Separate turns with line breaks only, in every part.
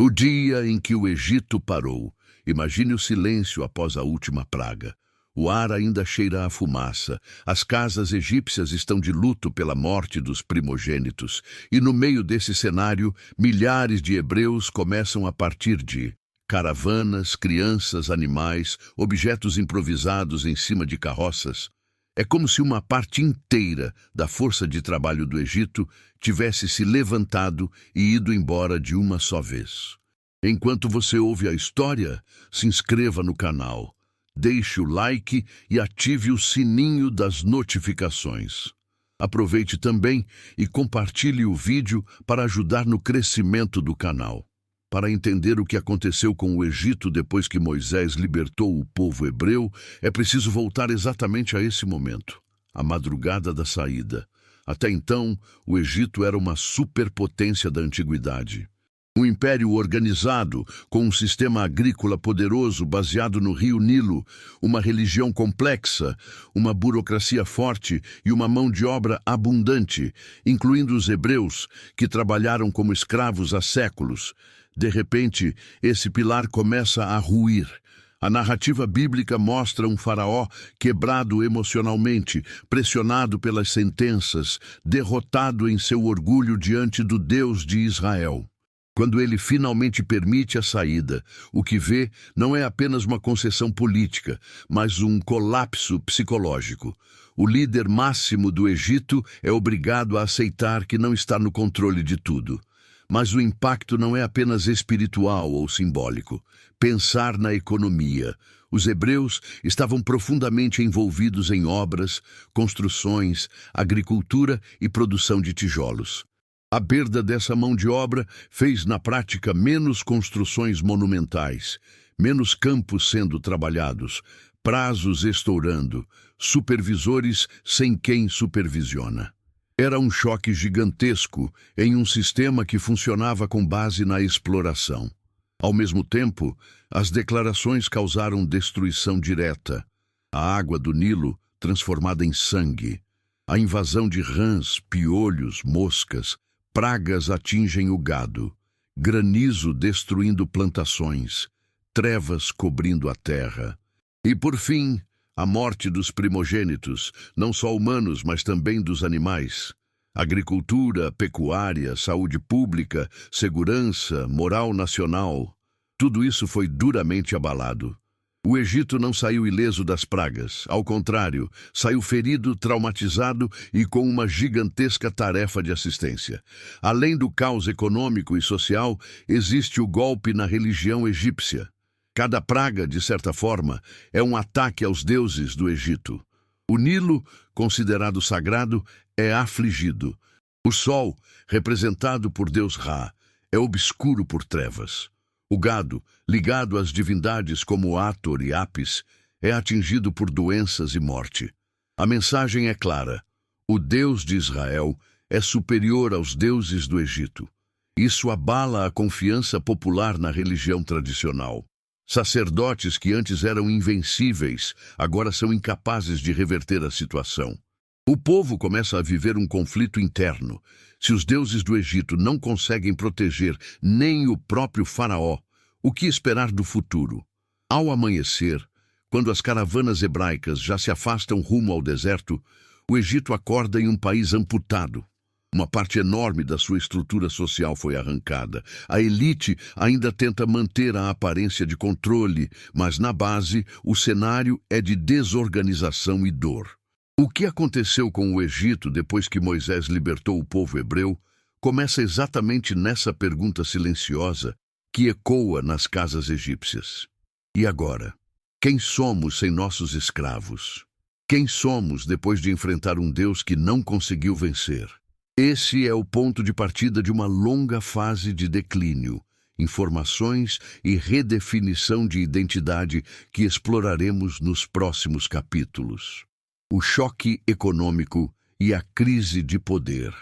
O dia em que o Egito parou. Imagine o silêncio após a última praga. O ar ainda cheira a fumaça. As casas egípcias estão de luto pela morte dos primogênitos. E no meio desse cenário, milhares de hebreus começam a partir de caravanas, crianças, animais, objetos improvisados em cima de carroças. É como se uma parte inteira da força de trabalho do Egito tivesse se levantado e ido embora de uma só vez. Enquanto você ouve a história, se inscreva no canal, deixe o like e ative o sininho das notificações. Aproveite também e compartilhe o vídeo para ajudar no crescimento do canal. Para entender o que aconteceu com o Egito depois que Moisés libertou o povo hebreu, é preciso voltar exatamente a esse momento, a madrugada da saída. Até então, o Egito era uma superpotência da antiguidade. Um império organizado, com um sistema agrícola poderoso baseado no rio Nilo, uma religião complexa, uma burocracia forte e uma mão de obra abundante, incluindo os hebreus, que trabalharam como escravos há séculos. De repente, esse pilar começa a ruir. A narrativa bíblica mostra um faraó quebrado emocionalmente, pressionado pelas sentenças, derrotado em seu orgulho diante do Deus de Israel. Quando ele finalmente permite a saída, o que vê não é apenas uma concessão política, mas um colapso psicológico. O líder máximo do Egito é obrigado a aceitar que não está no controle de tudo. Mas o impacto não é apenas espiritual ou simbólico. Pensar na economia. Os hebreus estavam profundamente envolvidos em obras, construções, agricultura e produção de tijolos. A perda dessa mão de obra fez, na prática, menos construções monumentais, menos campos sendo trabalhados, prazos estourando, supervisores sem quem supervisiona. Era um choque gigantesco em um sistema que funcionava com base na exploração. Ao mesmo tempo, as declarações causaram destruição direta. A água do Nilo transformada em sangue. A invasão de rãs, piolhos, moscas, pragas atingem o gado. Granizo destruindo plantações. Trevas cobrindo a terra. E, por fim, a morte dos primogênitos, não só humanos, mas também dos animais. Agricultura, pecuária, saúde pública, segurança, moral nacional. Tudo isso foi duramente abalado. O Egito não saiu ileso das pragas. Ao contrário, saiu ferido, traumatizado e com uma gigantesca tarefa de assistência. Além do caos econômico e social, existe o golpe na religião egípcia. Cada praga, de certa forma, é um ataque aos deuses do Egito. O Nilo, considerado sagrado, é afligido. O sol, representado por Deus Ra, é obscuro por trevas. O gado, ligado às divindades como Hathor e Apis, é atingido por doenças e morte. A mensagem é clara. O Deus de Israel é superior aos deuses do Egito. Isso abala a confiança popular na religião tradicional. Sacerdotes que antes eram invencíveis, agora são incapazes de reverter a situação. O povo começa a viver um conflito interno. Se os deuses do Egito não conseguem proteger nem o próprio faraó, o que esperar do futuro? Ao amanhecer, quando as caravanas hebraicas já se afastam rumo ao deserto, o Egito acorda em um país amputado. Uma parte enorme da sua estrutura social foi arrancada. A elite ainda tenta manter a aparência de controle, mas na base o cenário é de desorganização e dor. O que aconteceu com o Egito depois que Moisés libertou o povo hebreu começa exatamente nessa pergunta silenciosa que ecoa nas casas egípcias. E agora? Quem somos sem nossos escravos? Quem somos depois de enfrentar um Deus que não conseguiu vencer? Esse é o ponto de partida de uma longa fase de declínio, informações e redefinição de identidade que exploraremos nos próximos capítulos. O choque econômico e a crise de poder.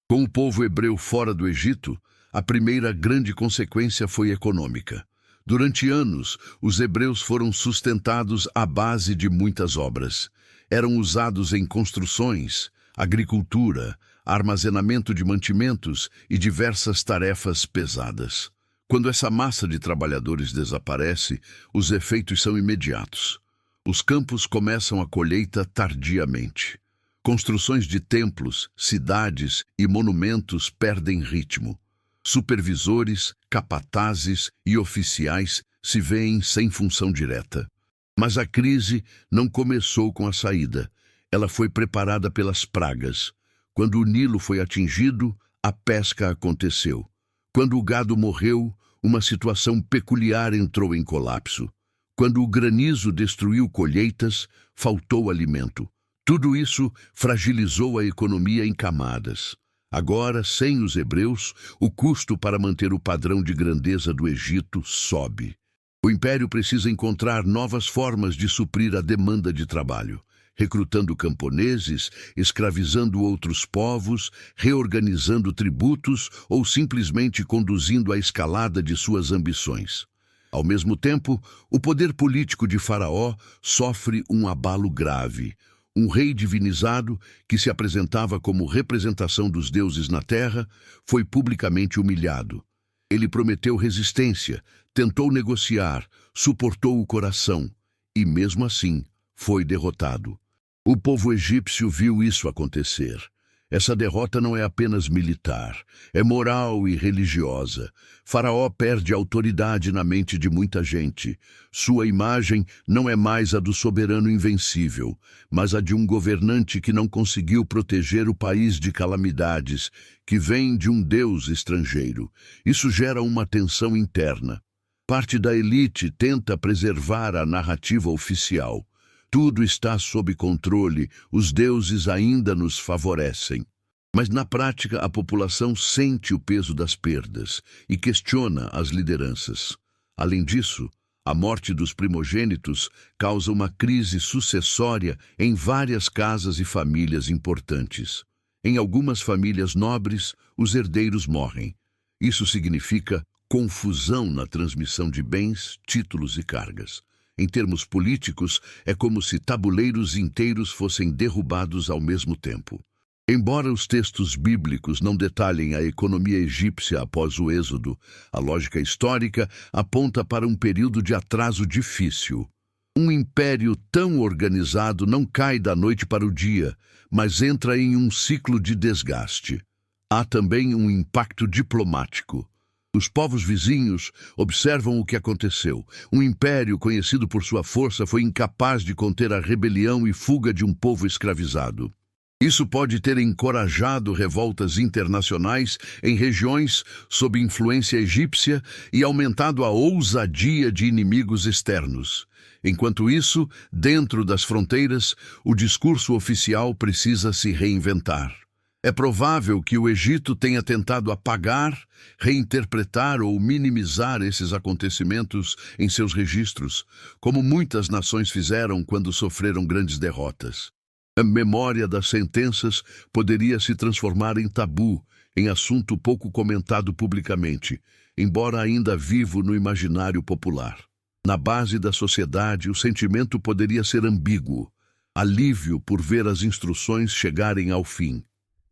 Com o povo hebreu fora do Egito, a primeira grande consequência foi econômica. Durante anos, os hebreus foram sustentados à base de muitas obras. Eram usados em construções, agricultura, armazenamento de mantimentos e diversas tarefas pesadas. Quando essa massa de trabalhadores desaparece, os efeitos são imediatos. Os campos começam a colheita tardiamente. Construções de templos, cidades e monumentos perdem ritmo. Supervisores, capatazes e oficiais se veem sem função direta. Mas a crise não começou com a saída. Ela foi preparada pelas pragas. Quando o Nilo foi atingido, a pesca aconteceu. Quando o gado morreu, uma situação peculiar entrou em colapso. Quando o granizo destruiu colheitas, faltou alimento. Tudo isso fragilizou a economia em camadas. Agora, sem os hebreus, o custo para manter o padrão de grandeza do Egito sobe. O império precisa encontrar novas formas de suprir a demanda de trabalho, recrutando camponeses, escravizando outros povos, reorganizando tributos ou simplesmente conduzindo a escalada de suas ambições. Ao mesmo tempo, o poder político de Faraó sofre um abalo grave. Um rei divinizado, que se apresentava como representação dos deuses na terra, foi publicamente humilhado. Ele prometeu resistência, tentou negociar, suportou o coração e, mesmo assim, foi derrotado. O povo egípcio viu isso acontecer. Essa derrota não é apenas militar, é moral e religiosa. Faraó perde autoridade na mente de muita gente. Sua imagem não é mais a do soberano invencível, mas a de um governante que não conseguiu proteger o país de calamidades, que vem de um Deus estrangeiro. Isso gera uma tensão interna. Parte da elite tenta preservar a narrativa oficial. Tudo está sob controle, os deuses ainda nos favorecem. Mas na prática a população sente o peso das perdas e questiona as lideranças. Além disso, a morte dos primogênitos causa uma crise sucessória em várias casas e famílias importantes. Em algumas famílias nobres, os herdeiros morrem. Isso significa confusão na transmissão de bens, títulos e cargas. Em termos políticos, é como se tabuleiros inteiros fossem derrubados ao mesmo tempo. Embora os textos bíblicos não detalhem a economia egípcia após o êxodo, a lógica histórica aponta para um período de atraso difícil. Um império tão organizado não cai da noite para o dia, mas entra em um ciclo de desgaste. Há também um impacto diplomático. Os povos vizinhos observam o que aconteceu. Um império conhecido por sua força foi incapaz de conter a rebelião e fuga de um povo escravizado. Isso pode ter encorajado revoltas internacionais em regiões sob influência egípcia e aumentado a ousadia de inimigos externos. Enquanto isso, dentro das fronteiras, o discurso oficial precisa se reinventar. É provável que o Egito tenha tentado apagar, reinterpretar ou minimizar esses acontecimentos em seus registros, como muitas nações fizeram quando sofreram grandes derrotas. A memória das sentenças poderia se transformar em tabu, em assunto pouco comentado publicamente, embora ainda vivo no imaginário popular. Na base da sociedade, o sentimento poderia ser ambíguo, alívio por ver as instruções chegarem ao fim.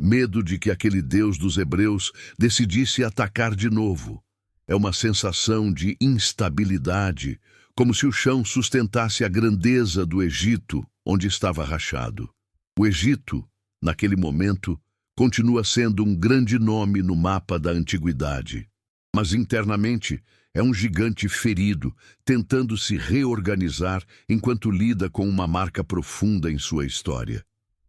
Medo de que aquele Deus dos hebreus decidisse atacar de novo. É uma sensação de instabilidade, como se o chão sustentasse a grandeza do Egito, onde estava rachado. O Egito, naquele momento, continua sendo um grande nome no mapa da antiguidade. Mas internamente é um gigante ferido, tentando se reorganizar enquanto lida com uma marca profunda em sua história.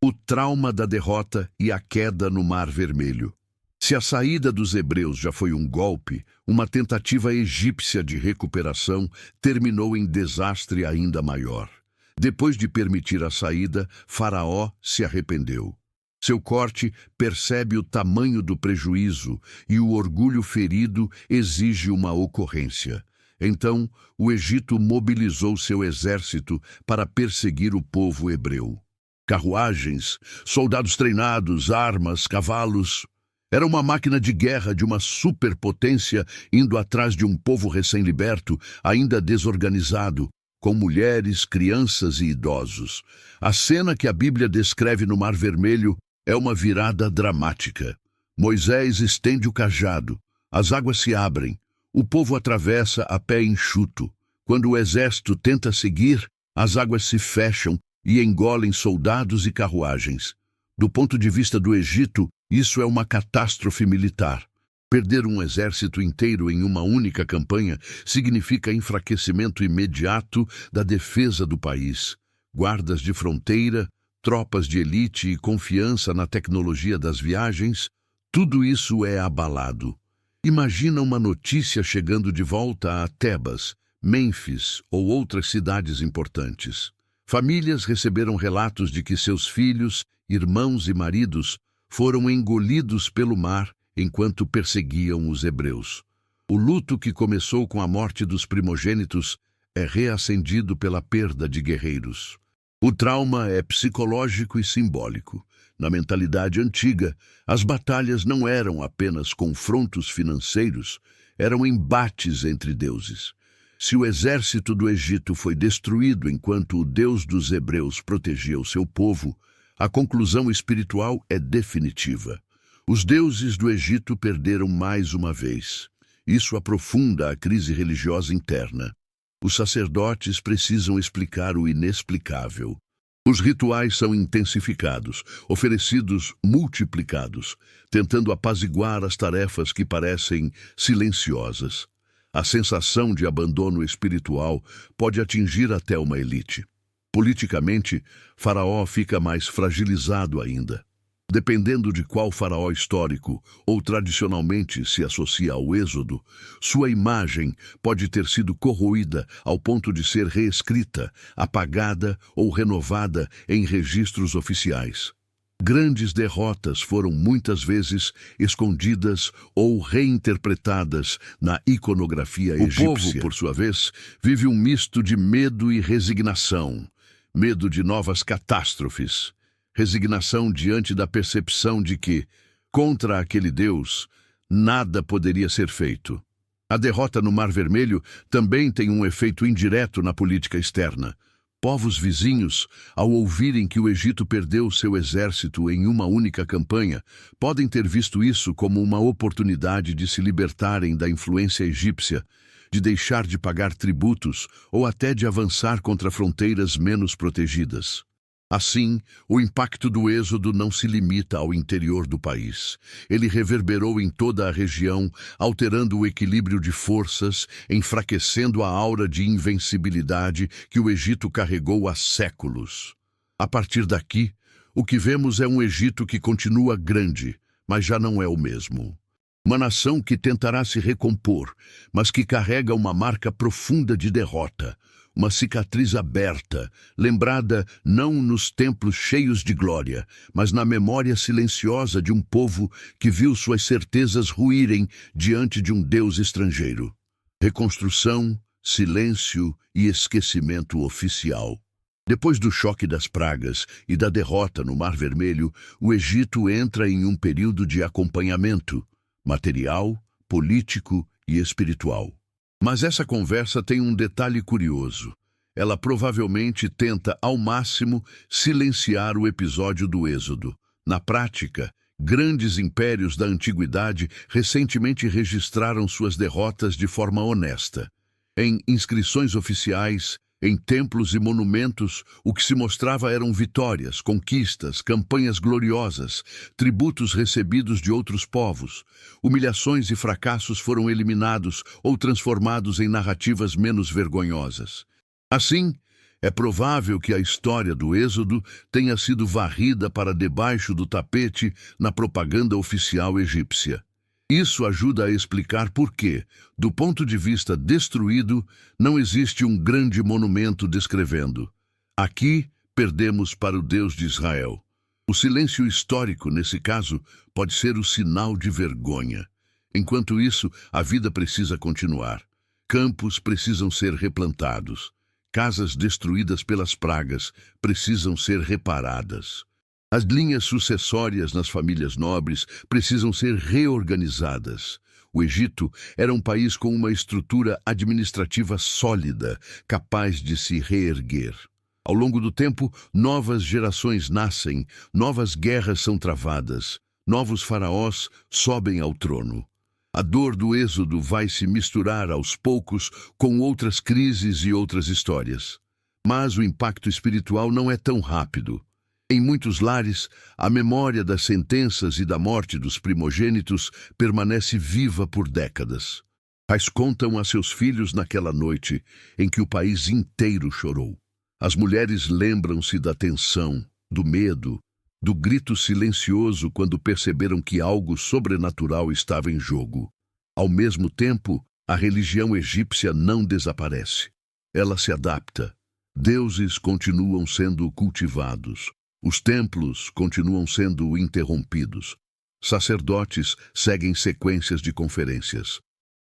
O trauma da derrota e a queda no Mar Vermelho. Se a saída dos hebreus já foi um golpe, uma tentativa egípcia de recuperação terminou em desastre ainda maior. Depois de permitir a saída, Faraó se arrependeu. Seu corte percebe o tamanho do prejuízo e o orgulho ferido exige uma ocorrência. Então, o Egito mobilizou seu exército para perseguir o povo hebreu. Carruagens, soldados treinados, armas, cavalos. Era uma máquina de guerra de uma superpotência indo atrás de um povo recém-liberto, ainda desorganizado, com mulheres, crianças e idosos. A cena que a Bíblia descreve no Mar Vermelho é uma virada dramática. Moisés estende o cajado, as águas se abrem, O povo atravessa a pé enxuto. Quando o exército tenta seguir, as águas se fecham e engolem soldados e carruagens. Do ponto de vista do Egito, isso é uma catástrofe militar. Perder um exército inteiro em uma única campanha significa enfraquecimento imediato da defesa do país. Guardas de fronteira, tropas de elite e confiança na tecnologia das viagens, tudo isso é abalado. Imagina uma notícia chegando de volta a Tebas, Mênfis ou outras cidades importantes. Famílias receberam relatos de que seus filhos, irmãos e maridos foram engolidos pelo mar enquanto perseguiam os hebreus. O luto que começou com a morte dos primogênitos é reacendido pela perda de guerreiros. O trauma é psicológico e simbólico. Na mentalidade antiga, as batalhas não eram apenas confrontos financeiros, eram embates entre deuses. Se o exército do Egito foi destruído enquanto o Deus dos hebreus protegia o seu povo, a conclusão espiritual é definitiva. Os deuses do Egito perderam mais uma vez. Isso aprofunda a crise religiosa interna. Os sacerdotes precisam explicar o inexplicável. Os rituais são intensificados, oferecidos multiplicados, tentando apaziguar as tarefas que parecem silenciosas. A sensação de abandono espiritual pode atingir até uma elite. Politicamente, Faraó fica mais fragilizado ainda. Dependendo de qual faraó histórico ou tradicionalmente se associa ao Êxodo, sua imagem pode ter sido corroída ao ponto de ser reescrita, apagada ou renovada em registros oficiais. Grandes derrotas foram muitas vezes escondidas ou reinterpretadas na iconografia egípcia. O povo, por sua vez, vive um misto de medo e resignação, medo de novas catástrofes. Resignação diante da percepção de que, contra aquele Deus, nada poderia ser feito. A derrota no Mar Vermelho também tem um efeito indireto na política externa. Povos vizinhos, ao ouvirem que o Egito perdeu seu exército em uma única campanha, podem ter visto isso como uma oportunidade de se libertarem da influência egípcia, de deixar de pagar tributos ou até de avançar contra fronteiras menos protegidas. Assim, o impacto do êxodo não se limita ao interior do país. Ele reverberou em toda a região, alterando o equilíbrio de forças, enfraquecendo a aura de invencibilidade que o Egito carregou há séculos. A partir daqui, o que vemos é um Egito que continua grande, mas já não é o mesmo. Uma nação que tentará se recompor, mas que carrega uma marca profunda de derrota. Uma cicatriz aberta, lembrada não nos templos cheios de glória, mas na memória silenciosa de um povo que viu suas certezas ruírem diante de um Deus estrangeiro. Reconstrução, silêncio e esquecimento oficial. Depois do choque das pragas e da derrota no Mar Vermelho, o Egito entra em um período de acompanhamento material, político e espiritual. Mas essa conversa tem um detalhe curioso. Ela provavelmente tenta, ao máximo, silenciar o episódio do Êxodo. Na prática, grandes impérios da antiguidade recentemente registraram suas derrotas de forma honesta. Em inscrições oficiais, em templos e monumentos, o que se mostrava eram vitórias, conquistas, campanhas gloriosas, tributos recebidos de outros povos. Humilhações e fracassos foram eliminados ou transformados em narrativas menos vergonhosas. Assim, é provável que a história do Êxodo tenha sido varrida para debaixo do tapete na propaganda oficial egípcia. Isso ajuda a explicar por que, do ponto de vista destruído, não existe um grande monumento descrevendo: aqui perdemos para o Deus de Israel. O silêncio histórico, nesse caso, pode ser o sinal de vergonha. Enquanto isso, a vida precisa continuar. Campos precisam ser replantados. Casas destruídas pelas pragas precisam ser reparadas. As linhas sucessórias nas famílias nobres precisam ser reorganizadas. O Egito era um país com uma estrutura administrativa sólida, capaz de se reerguer. Ao longo do tempo, novas gerações nascem, novas guerras são travadas, novos faraós sobem ao trono. A dor do êxodo vai se misturar aos poucos com outras crises e outras histórias. Mas o impacto espiritual não é tão rápido. Em muitos lares, a memória das sentenças e da morte dos primogênitos permanece viva por décadas. Pais contam a seus filhos naquela noite em que o país inteiro chorou. As mulheres lembram-se da tensão, do medo, do grito silencioso quando perceberam que algo sobrenatural estava em jogo. Ao mesmo tempo, a religião egípcia não desaparece. Ela se adapta. Deuses continuam sendo cultivados. Os templos continuam sendo interrompidos. Sacerdotes seguem sequências de conferências.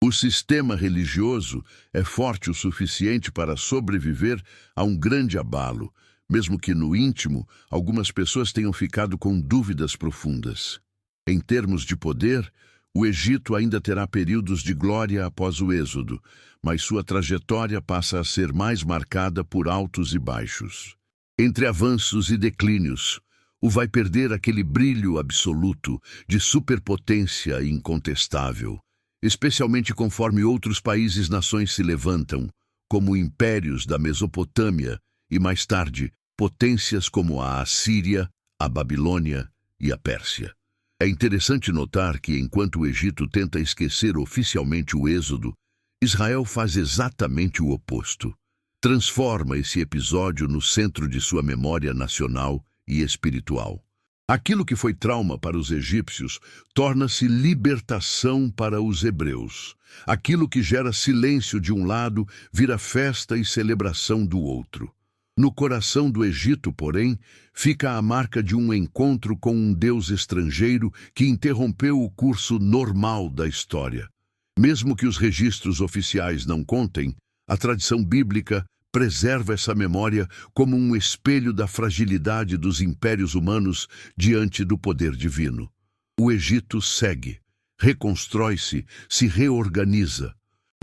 O sistema religioso é forte o suficiente para sobreviver a um grande abalo, mesmo que no íntimo algumas pessoas tenham ficado com dúvidas profundas. Em termos de poder, o Egito ainda terá períodos de glória após o êxodo, mas sua trajetória passa a ser mais marcada por altos e baixos. Entre avanços e declínios, o vai perder aquele brilho absoluto de superpotência incontestável, especialmente conforme outros países-nações se levantam, como impérios da Mesopotâmia e, mais tarde, potências como a Assíria, a Babilônia e a Pérsia. É interessante notar que, enquanto o Egito tenta esquecer oficialmente o êxodo, Israel faz exatamente o oposto. Transforma esse episódio no centro de sua memória nacional e espiritual. Aquilo que foi trauma para os egípcios torna-se libertação para os hebreus. Aquilo que gera silêncio de um lado vira festa e celebração do outro. No coração do Egito, porém, fica a marca de um encontro com um Deus estrangeiro que interrompeu o curso normal da história. Mesmo que os registros oficiais não contem, a tradição bíblica preserva essa memória como um espelho da fragilidade dos impérios humanos diante do poder divino. O Egito segue, reconstrói-se, se reorganiza.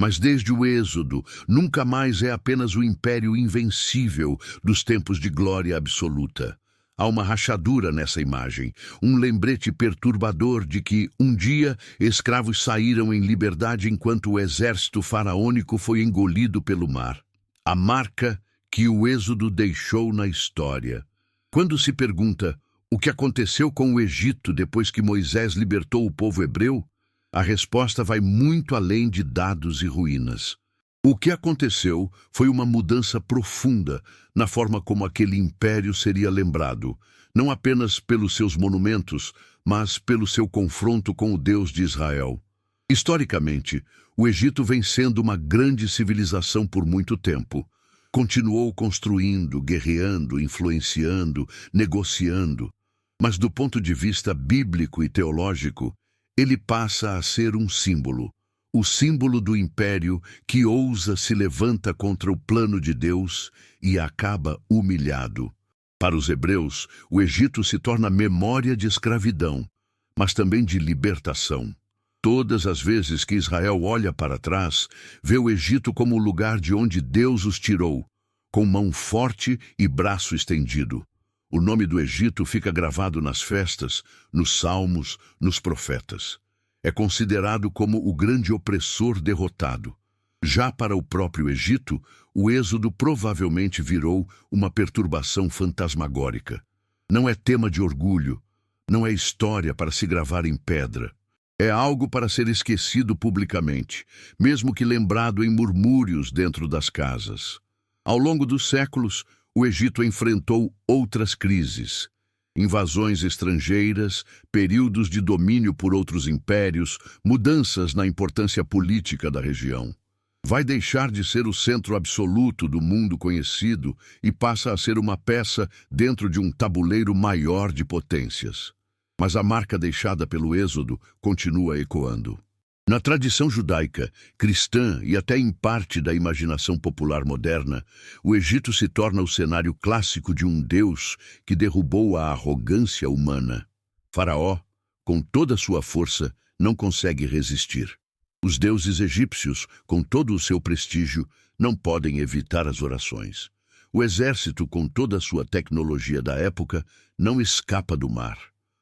Mas desde o êxodo, nunca mais é apenas o império invencível dos tempos de glória absoluta. Há uma rachadura nessa imagem, um lembrete perturbador de que, um dia, escravos saíram em liberdade enquanto o exército faraônico foi engolido pelo mar. A marca que o êxodo deixou na história. Quando se pergunta o que aconteceu com o Egito depois que Moisés libertou o povo hebreu, a resposta vai muito além de dados e ruínas. O que aconteceu foi uma mudança profunda na forma como aquele império seria lembrado, não apenas pelos seus monumentos, mas pelo seu confronto com o Deus de Israel. Historicamente, o Egito vem sendo uma grande civilização por muito tempo. Continuou construindo, guerreando, influenciando, negociando. Mas do ponto de vista bíblico e teológico, ele passa a ser um símbolo. O símbolo do império que ousa se levanta contra o plano de Deus e acaba humilhado. Para os hebreus, o Egito se torna memória de escravidão, mas também de libertação. Todas as vezes que Israel olha para trás, vê o Egito como o lugar de onde Deus os tirou, com mão forte e braço estendido. O nome do Egito fica gravado nas festas, nos salmos, nos profetas. É considerado como o grande opressor derrotado. Já para o próprio Egito, o êxodo provavelmente virou uma perturbação fantasmagórica. Não é tema de orgulho, não é história para se gravar em pedra. É algo para ser esquecido publicamente, mesmo que lembrado em murmúrios dentro das casas. Ao longo dos séculos, o Egito enfrentou outras crises. Invasões estrangeiras, períodos de domínio por outros impérios, mudanças na importância política da região. Vai deixar de ser o centro absoluto do mundo conhecido e passa a ser uma peça dentro de um tabuleiro maior de potências. Mas a marca deixada pelo êxodo continua ecoando. Na tradição judaica, cristã e até em parte da imaginação popular moderna, o Egito se torna o cenário clássico de um Deus que derrubou a arrogância humana. Faraó, com toda a sua força, não consegue resistir. Os deuses egípcios, com todo o seu prestígio, não podem evitar as orações. O exército, com toda a sua tecnologia da época, não escapa do mar.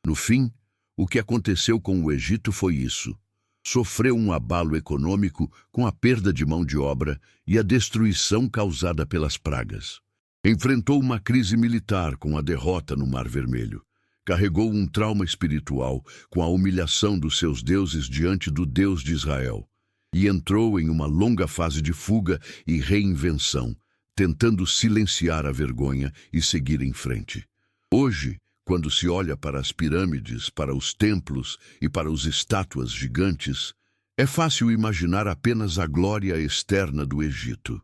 No fim, o que aconteceu com o Egito foi isso. Sofreu um abalo econômico com a perda de mão de obra e a destruição causada pelas pragas. Enfrentou uma crise militar com a derrota no Mar Vermelho. Carregou um trauma espiritual com a humilhação dos seus deuses diante do Deus de Israel. E entrou em uma longa fase de fuga e reinvenção, tentando silenciar a vergonha e seguir em frente. Hoje, quando se olha para as pirâmides, para os templos e para as estátuas gigantes, é fácil imaginar apenas a glória externa do Egito.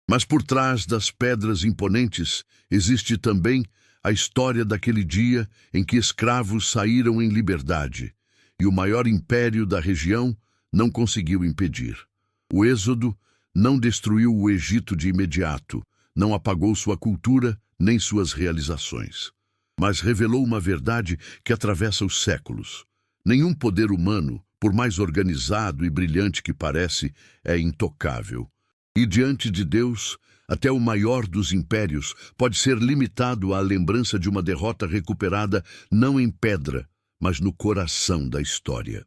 Mas por trás das pedras imponentes existe também a história daquele dia em que escravos saíram em liberdade e o maior império da região não conseguiu impedir. O êxodo não destruiu o Egito de imediato, não apagou sua cultura nem suas realizações, mas revelou uma verdade que atravessa os séculos. Nenhum poder humano, por mais organizado e brilhante que parece, é intocável. E diante de Deus, até o maior dos impérios pode ser limitado à lembrança de uma derrota recuperada não em pedra, mas no coração da história.